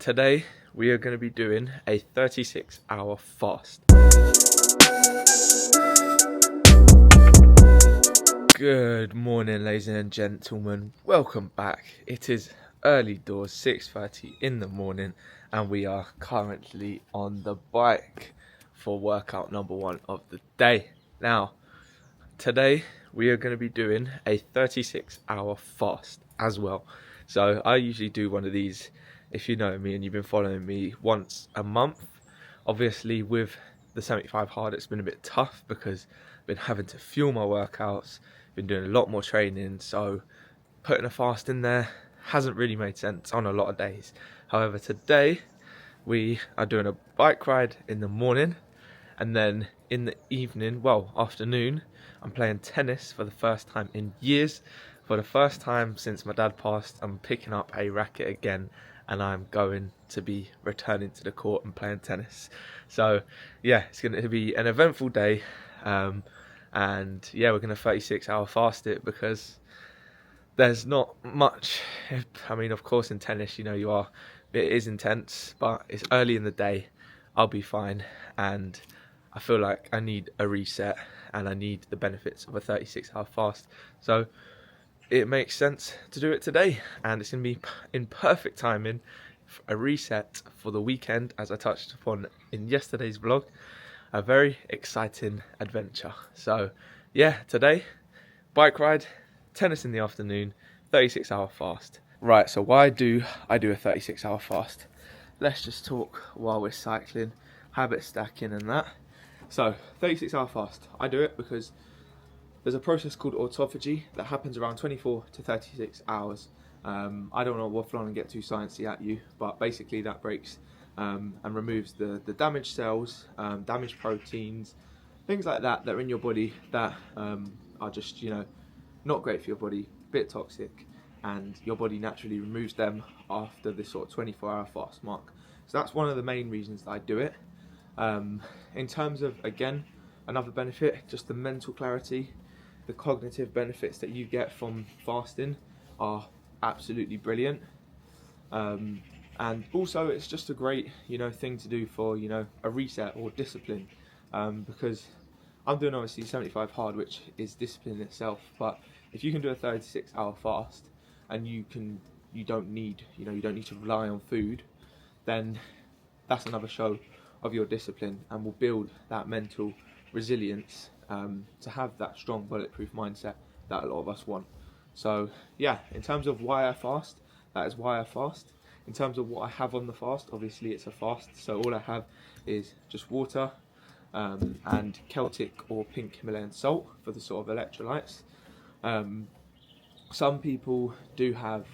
Today we are going to be doing a 36-hour fast. Good morning, ladies and gentlemen. Welcome back. It is early doors, 6:30 in the morning, and we are currently on the bike for workout number 1 of the day. Now, today we are going to be doing a 36-hour fast as well. So I usually do one of these, if you know me and you've been following me, once a month. Obviously with the 75 hard it's been a bit tough because I've been having to fuel my workouts, been doing a lot more training, so putting a fast in there hasn't really made sense on a lot of days. However, today we are doing a bike ride in the morning, and then in the evening, afternoon, I'm playing tennis for the first time in years. For the first time since my dad passed, I'm picking up a racket again, and I'm going to be returning to the court and playing tennis. So yeah, it's going to be an eventful day, and yeah, we're going to 36-hour fast it because there's not much. I mean, of course in tennis, it is intense, but it's early in the day. I'll be fine, and I feel like I need a reset and I need the benefits of a 36-hour fast. So it makes sense to do it today, and it's going to be in perfect timing, a reset for the weekend, as I touched upon in yesterday's vlog. A very exciting adventure. So yeah, today, bike ride, tennis in the afternoon, 36-hour fast. Right, so why do I do a 36-hour fast? Let's just talk while we're cycling, habit stacking and that. So 36-hour fast, I do it because there's a process called autophagy that happens around 24 to 36 hours. I don't want to waffle on and get too sciencey at you, but basically that breaks and removes the damaged cells, damaged proteins, things like that that are in your body that are just, not great for your body, bit toxic, and your body naturally removes them after this sort of 24-hour fast mark. So that's one of the main reasons that I do it. In terms of, again, another benefit, just the mental clarity. The cognitive benefits that you get from fasting are absolutely brilliant, and also it's just a great thing to do for a reset or discipline, because I'm doing obviously 75 hard, which is discipline itself, but if you can do a 36-hour fast and you don't need to rely on food, then that's another show of your discipline and will build that mental resilience to have that strong bulletproof mindset that a lot of us want. So yeah, in terms of why I fast, that is why I fast. In terms of what I have on the fast, obviously it's a fast, so all I have is just water and Celtic or pink Himalayan salt for the sort of electrolytes. Some people do have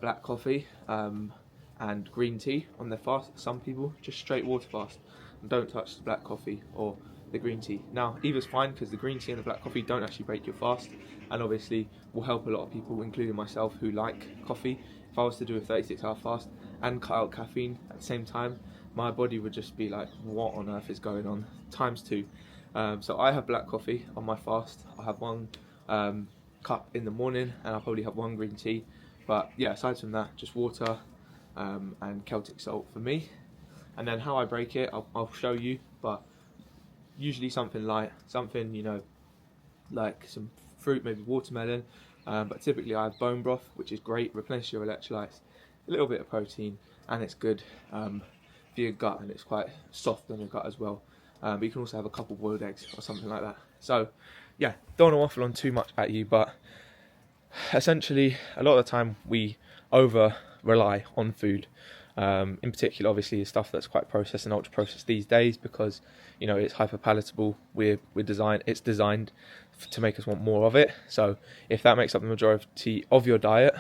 black coffee and green tea on their fast. Some people just straight water fast and don't touch the black coffee or the green tea. Now either's fine, because the green tea and the black coffee don't actually break your fast, and obviously will help a lot of people, including myself, who like coffee. If I was to do a 36-hour fast and cut out caffeine at the same time, my body would just be like, what on earth is going on, times 2. So I have black coffee on my fast. I have 1 cup in the morning, and I'll probably have 1 green tea, but yeah, aside from that, just water and Celtic salt for me. And then how I break it, I'll show you, but usually something light, something like some fruit, maybe watermelon, but typically I have bone broth, which is great, replenish your electrolytes, a little bit of protein, and it's good for your gut, and it's quite soft on your gut as well. But you can also have a couple boiled eggs or something like that. So yeah, don't want to waffle on too much at you, but essentially a lot of the time we over rely on food, in particular obviously stuff that's quite processed and ultra processed these days, because it's hyper palatable. It's designed to make us want more of it. So if that makes up the majority of your diet,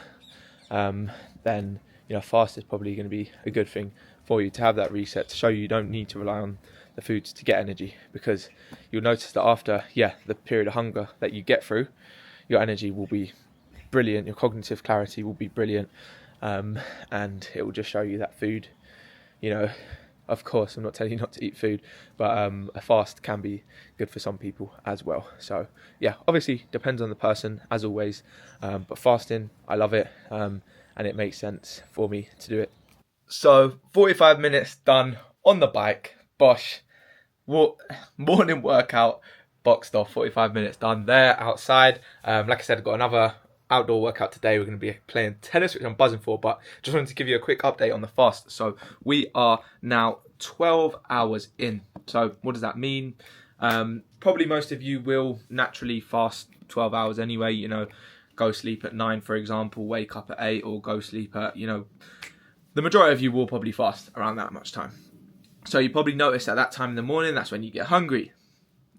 then fast is probably going to be a good thing for you to have that reset, to show you don't need to rely on the foods to get energy, because you'll notice that after the period of hunger that you get through, your energy will be brilliant, your cognitive clarity will be brilliant, and it will just show you that food, of course I'm not telling you not to eat food, but a fast can be good for some people as well. So yeah, obviously depends on the person as always, but fasting, I love it, and it makes sense for me to do it. So 45 minutes done on the bike, bosh. Morning workout boxed off, 45 minutes done there outside. Like I said, I've got another outdoor workout today. We're going to be playing tennis, which I'm buzzing for, but just wanted to give you a quick update on the fast. So we are now 12 hours in. So what does that mean? Probably most of you will naturally fast 12 hours anyway, you know, go sleep at 9, for example, wake up at 8, or go sleep at, you know, the majority of you will probably fast around that much time. So you probably notice at that time in the morning, that's when you get hungry.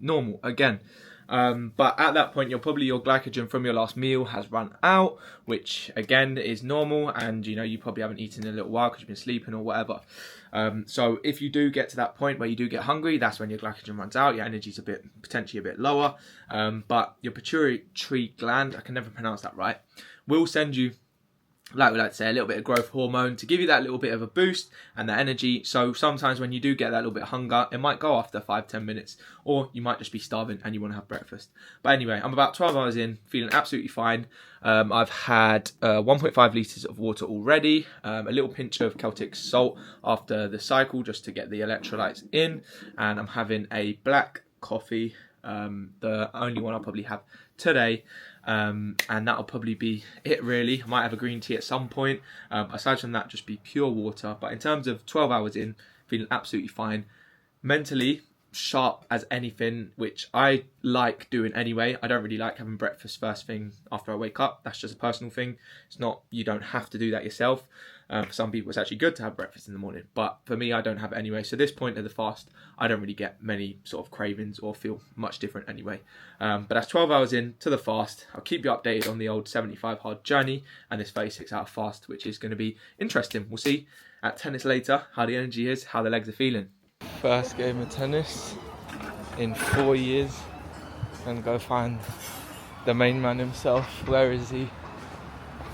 Normal, again. But at that point, your glycogen from your last meal has run out, which again is normal, and you know, you probably haven't eaten in a little while because you've been sleeping or whatever. So if you do get to that point where you do get hungry, that's when your glycogen runs out, your energy's potentially a bit lower, but your pituitary gland, I can never pronounce that right, will send you, like we like to say, a little bit of growth hormone to give you that little bit of a boost and that energy. So sometimes when you do get that little bit of hunger, it might go after 5-10 minutes, or you might just be starving and you want to have breakfast. But anyway, I'm about 12 hours in, feeling absolutely fine. I've had 1.5 litres of water already, a little pinch of Celtic salt after the cycle just to get the electrolytes in, and I'm having a black coffee, the only one I'll probably have today. And that'll probably be it really. I might have a green tea at some point. Aside from that, just be pure water. But in terms of 12 hours in, feeling absolutely fine. Mentally sharp as anything, which I like doing anyway. I don't really like having breakfast first thing after I wake up. That's just a personal thing. It's not, you don't have to do that yourself. For some people, it's actually good to have breakfast in the morning, but for me, I don't have it anyway. So this point of the fast, I don't really get many sort of cravings or feel much different anyway. But that's 12 hours in to the fast. I'll keep you updated on the old 75 hard journey and this 36 hour fast, which is going to be interesting. We'll see at tennis later how the energy is, how the legs are feeling. First game of tennis in 4 years, and go find the main man himself. Where is he?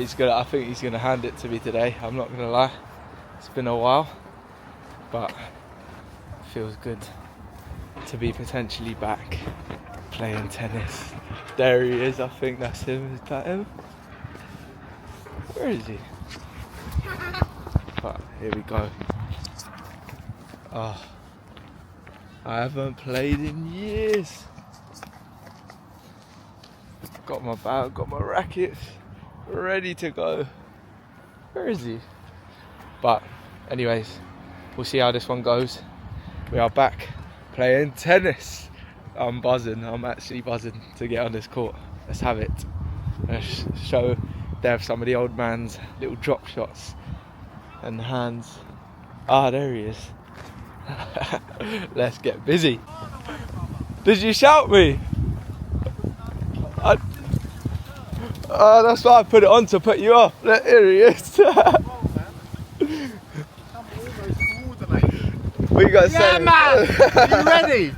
I think he's gonna hand it to me today. I'm not gonna lie. It's been a while, but it feels good to be potentially back playing tennis. There he is. I think that's him. Is that him? Where is he? But here we go. Oh, I haven't played in years. Got my bag, got my rackets, ready to go. Where is he? But anyways, we'll see how this one goes. We are back playing tennis. I'm buzzing. I'm actually buzzing to get on this court. Let's have it. Let's show Dev some of the old man's little drop shots and hands. Ah, there he is. Let's get busy. Did you shout me? That's why I put it on, to put you off. Here he is. What you got to say? Yeah, man! Are you ready?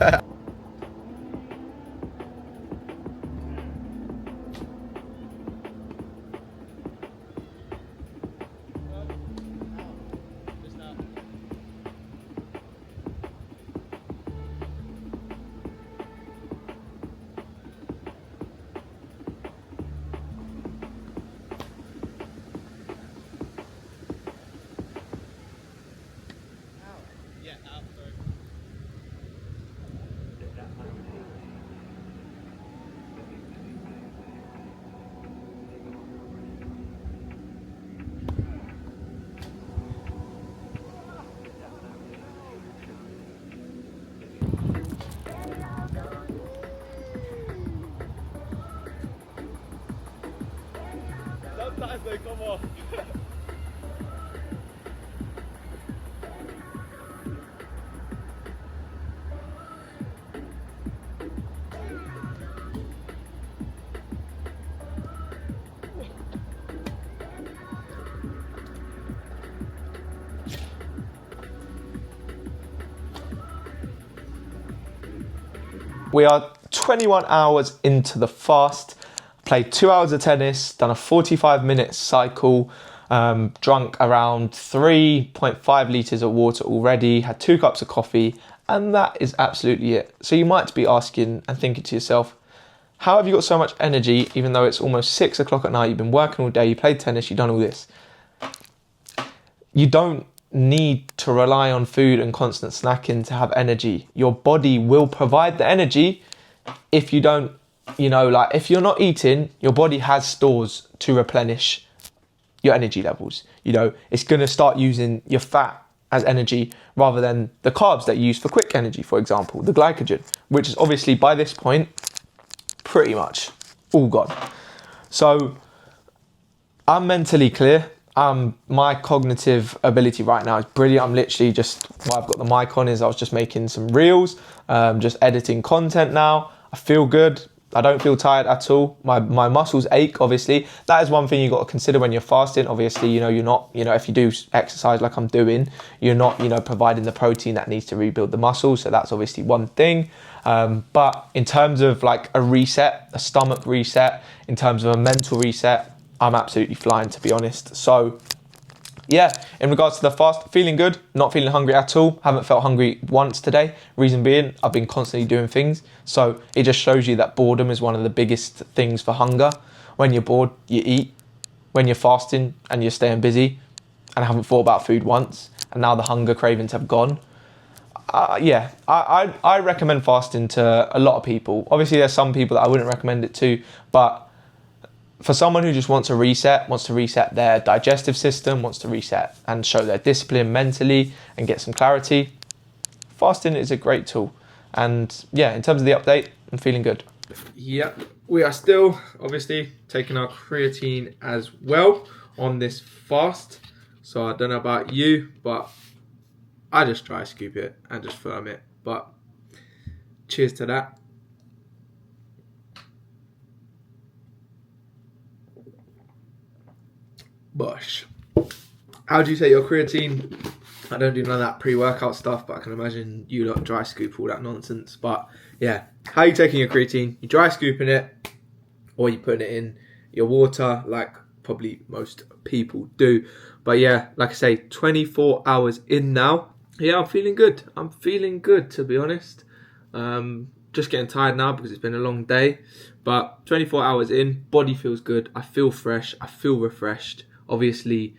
Sometimes they come off. We are 21 hours into the fast. Played 2 hours of tennis, done a 45-minute cycle, drunk around 3.5 litres of water already, had 2 cups of coffee, and that is absolutely it. So you might be asking and thinking to yourself, how have you got so much energy even though it's almost 6 o'clock at night, you've been working all day, you played tennis, you've done all this? you don't need to rely on food and constant snacking to have energy. Your body will provide the energy if you don't, like if you're not eating, your body has stores to replenish your energy levels. It's going to start using your fat as energy rather than the carbs that you use for quick energy, for example, the glycogen, which is obviously by this point pretty much all gone. So I'm mentally clear. My cognitive ability right now is brilliant. I'm literally just, while I've got the mic on, is I was just making some reels, just editing content now. I feel good. I don't feel tired at all. My muscles ache, obviously. That is one thing you've got to consider when you're fasting. Obviously, you're not, if you do exercise like I'm doing, you're not, providing the protein that needs to rebuild the muscles. So that's obviously one thing. But in terms of like a reset, a stomach reset, in terms of a mental reset, I'm absolutely flying, to be honest. So yeah, in regards to the fast, feeling good, not feeling hungry at all. Haven't felt hungry once today. Reason being, I've been constantly doing things. So it just shows you that boredom is one of the biggest things for hunger. When you're bored, you eat. When you're fasting and you're staying busy and haven't thought about food once, and now the hunger cravings have gone. I recommend fasting to a lot of people. Obviously, there's some people that I wouldn't recommend it to, but for someone who just wants to reset their digestive system, wants to reset and show their discipline mentally and get some clarity, fasting is a great tool. And yeah, in terms of the update, I'm feeling good. Yeah, we are still obviously taking our creatine as well on this fast. So I don't know about you, but I just dry scoop it and just firm it. But cheers to that. Bush. How do you take your creatine? I don't do none of that pre-workout stuff, but I can imagine you lot dry scoop all that nonsense. But yeah, how are you taking your creatine? You dry scooping it, or you putting it in your water, like probably most people do. But yeah, like I say, 24 hours in now. Yeah, I'm feeling good. I'm feeling good, to be honest. Just getting tired now because it's been a long day. But 24 hours in, body feels good. I feel fresh. I feel refreshed. Obviously,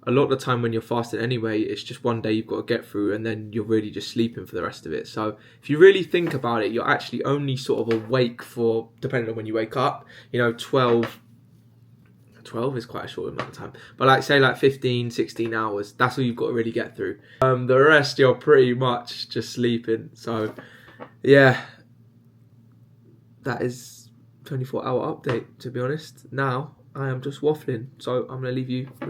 a lot of the time when you're fasting anyway, it's just one day you've got to get through and then you're really just sleeping for the rest of it. So if you really think about it, you're actually only sort of awake for, depending on when you wake up, 12 is quite a short amount of time. But like say like 15, 16 hours, that's all you've got to really get through. The rest, you're pretty much just sleeping. So yeah, that is 24-hour update, to be honest. Now I am just waffling, so I'm going to leave you with